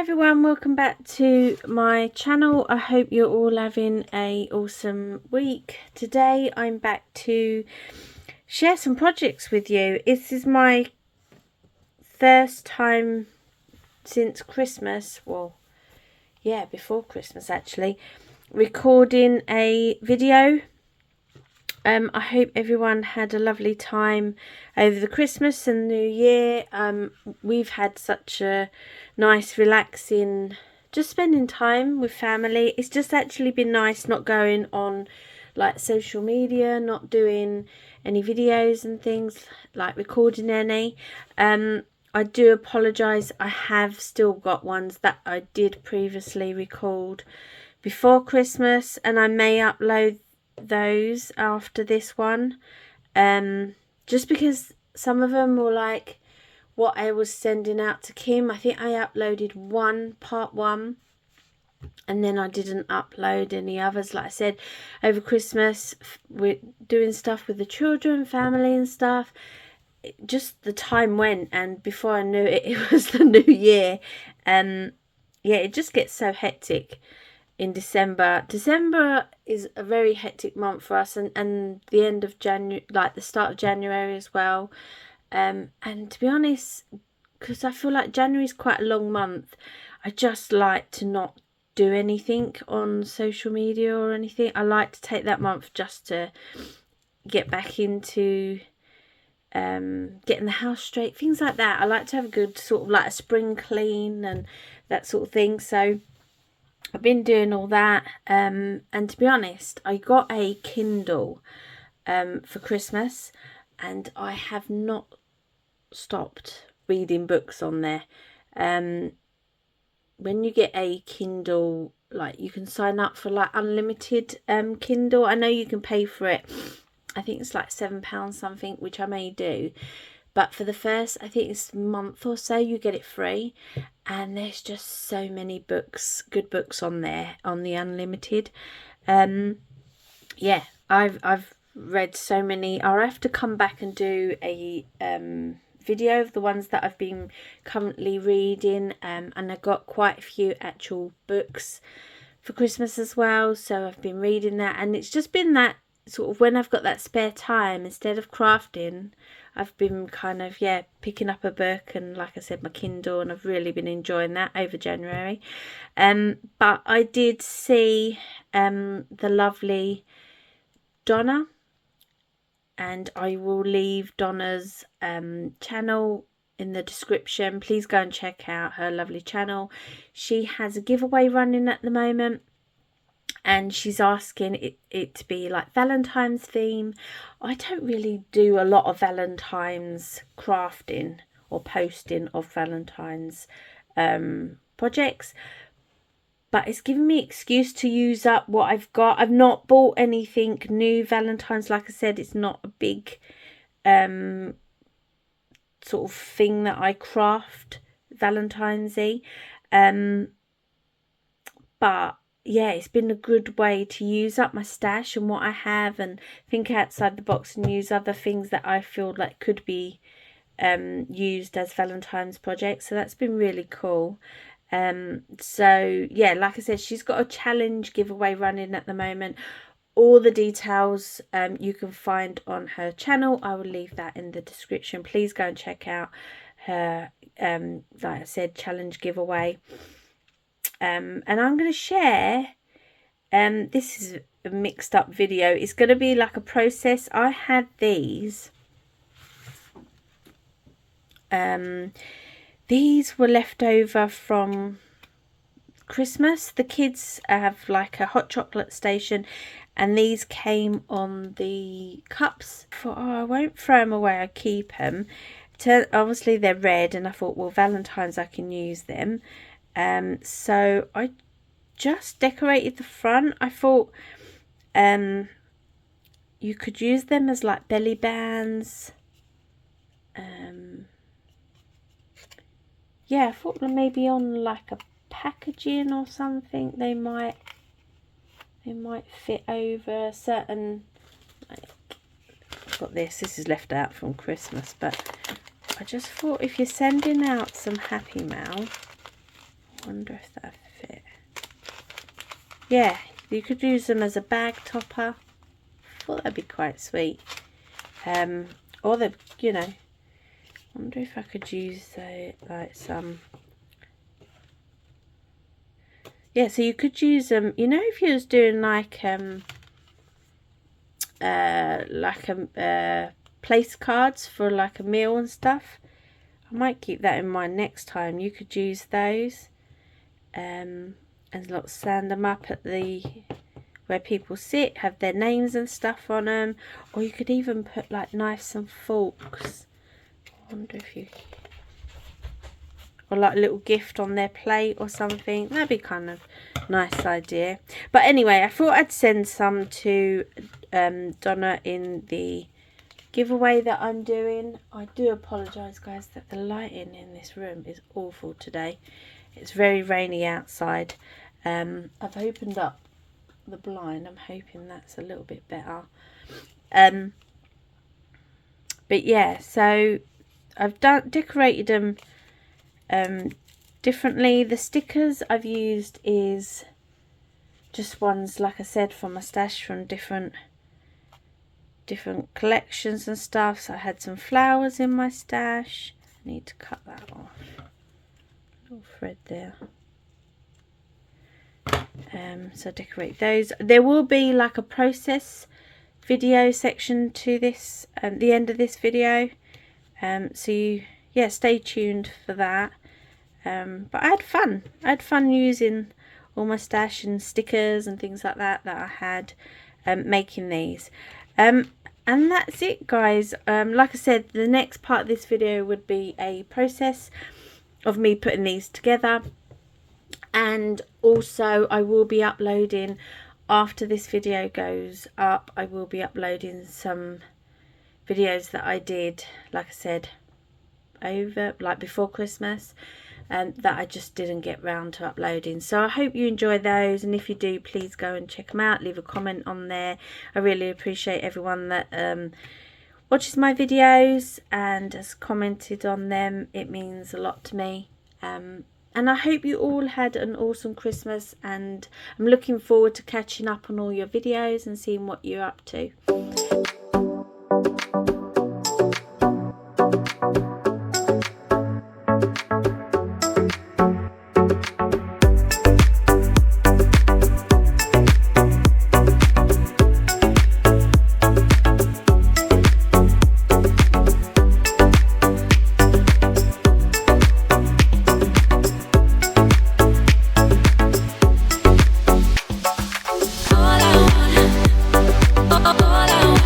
everyone, welcome back to my channel. I hope you're all having a awesome week. Today I'm back to share some projects with you. This is my first time since Christmas, well yeah, before Christmas actually, recording a video. I hope everyone had a lovely time over the Christmas and New Year. We've had such a nice, relaxing, just spending time with family. It's just actually been nice not going on like social media, not doing any videos and things, like recording any. I do apologise. I have still got ones that I did previously record before Christmas, and I may upload those after this one, just because some of them were like what I was sending out to Kim. I think I uploaded part one, and then I didn't upload any others. Like I said, over Christmas we're doing stuff with the children, family and stuff. Just the time went, and before I knew it, it was the new year. Yeah, it just gets so hectic in December. December is a very hectic month for us, and the end of January, like the start of January as well. And to be honest, because I feel like January is quite a long month, I just like to not do anything on social media or anything. I like to take that month just to get back into getting the house straight, things like that. I like to have a good sort of like a spring clean and that sort of thing. So I've been doing all that, and to be honest, I got a Kindle for Christmas, and I have not stopped reading books on there. When you get a Kindle, like you can sign up for like unlimited Kindle. I know you can pay for it. I think it's like £7 something, which I may do. But for the first, I think it's month or so, you get it free. And there's just so many books, good books on there, on the unlimited. Yeah, I've read so many. I'll have to come back and do a video of the ones that I've been currently reading. And I got quite a few actual books for Christmas as well. So I've been reading that. And it's just been that sort of when I've got that spare time, instead of crafting, I've been kind of, yeah, picking up a book, and like I said, my Kindle, and I've really been enjoying that over January. But I did see the lovely Donna, and I will leave Donna's channel in the description. Please go and check out her lovely channel. She has a giveaway running at the moment, and she's asking it to be like Valentine's theme. I don't really do a lot of Valentine's crafting or posting of Valentine's projects, but it's given me excuse to use up what I've got. I've not bought anything new Valentine's. Like I said, it's not a big sort of thing that I craft Valentine's-y, but yeah, it's been a good way to use up my stash and what I have, and think outside the box and use other things that I feel like could be used as Valentine's projects. So that's been really cool. So yeah, like I said, she's got a challenge giveaway running at the moment. All the details you can find on her channel. I will leave that in the description. Please go and check out her like I said, challenge giveaway. And I'm going to share, this is a mixed up video. It's going to be like a process. I had these. These were left over from Christmas. The kids have like a hot chocolate station, and these came on the cups. I thought, oh, I won't throw them away, I keep them. Obviously they're red, and I thought, well, Valentine's, I can use them. So I just decorated the front. I thought you could use them as like belly bands. Yeah, I thought maybe on like a packaging or something they might fit over certain, like, I've got this is left out from Christmas, but I just thought if you're sending out some happy mail, Wonder if that fit. Yeah, you could use them as a bag topper. I thought that'd be quite sweet. Or the, you know, wonder if I could use like some. Yeah, so you could use them. You know, if you was doing like place cards for like a meal and stuff. I might keep that in mind next time. You could use those and stand them up at the where people sit, have their names and stuff on them, or you could even put like knives and forks. I wonder if you, or like a little gift on their plate or something. That'd be kind of nice idea. But anyway, I thought I'd send some to Donna in the giveaway that I'm doing. I do apologise, guys, that the lighting in this room is awful today. It's very rainy outside. I've opened up the blind. I'm hoping that's a little bit better. But yeah, so I've decorated them differently. The stickers I've used is just ones, like I said, from my stash from different collections and stuff. So I had some flowers in my stash. I need to cut that off. Little thread there. So decorate those. There will be like a process video section to this at the end of this video. So yeah, stay tuned for that. But I had fun. I had fun using all my stash and stickers and things like that I had making these. And that's it, guys. Like I said, the next part of this video would be a process of me putting these together. And also I will be uploading, after this video goes up, I will be uploading some videos that I did, like I said, before Christmas, that I just didn't get round to uploading. So I hope you enjoy those, and if you do, please go and check them out. Leave a comment on there. I really appreciate everyone that watches my videos and has commented on them. It means a lot to me. And I hope you all had an awesome Christmas, and I'm looking forward to catching up on all your videos and seeing what you're up to. All I want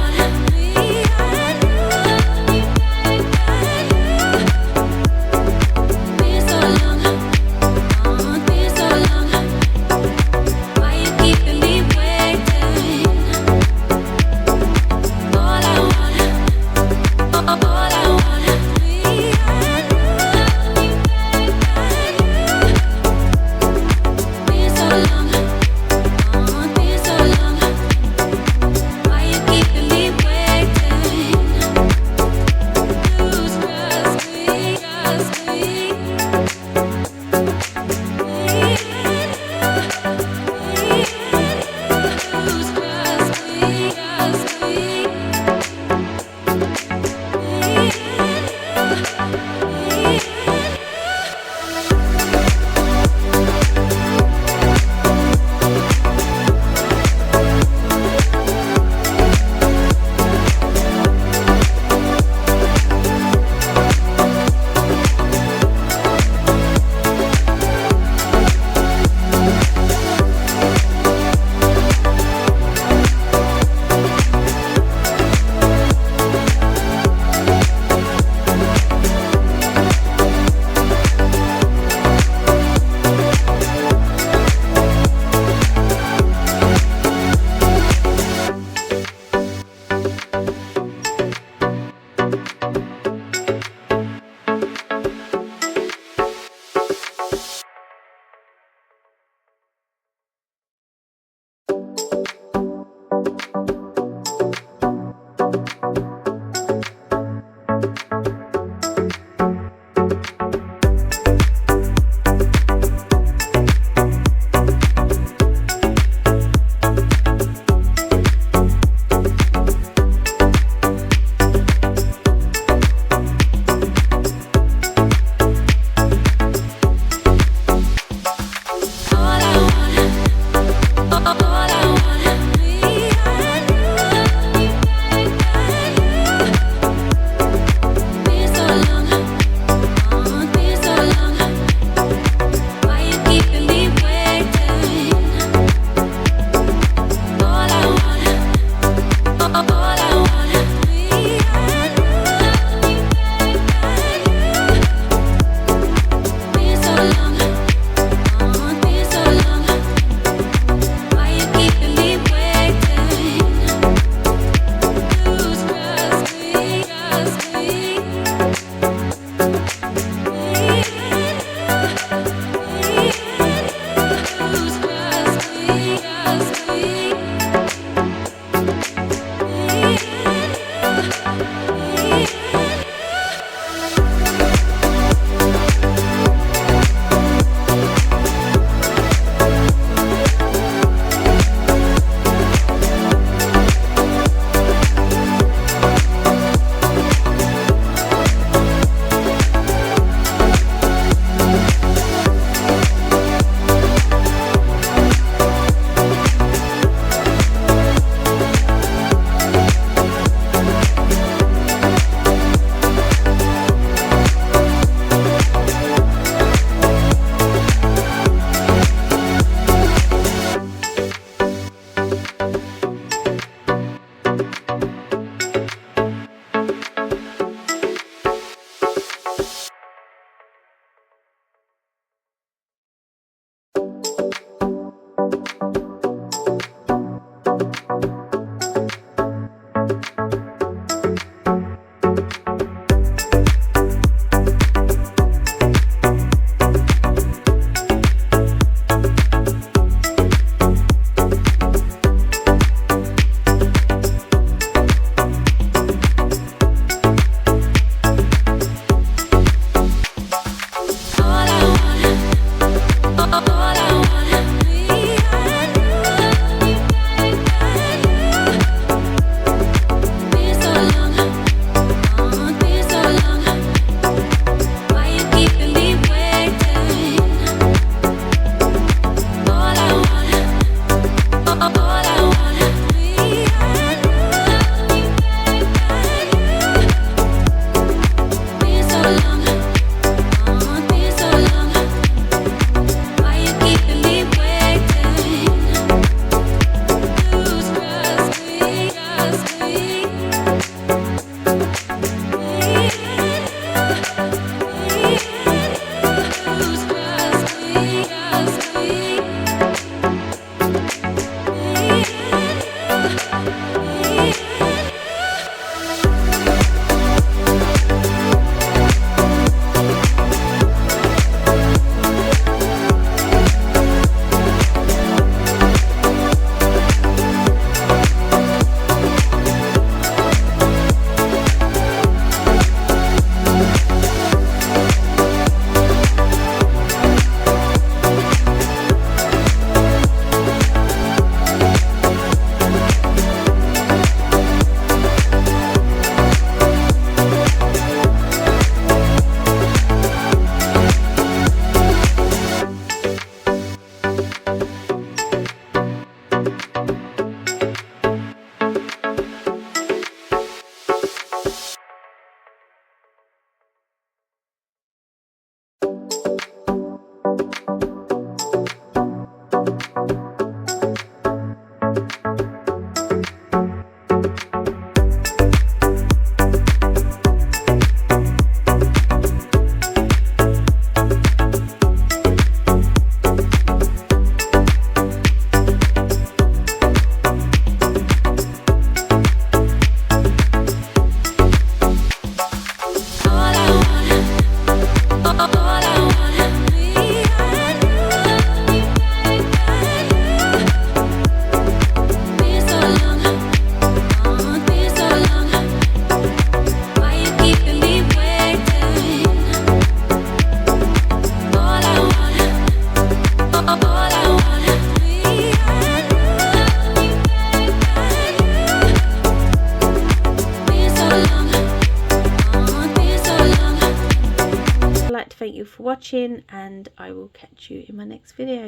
Thank you for watching, and I will catch you in my next video.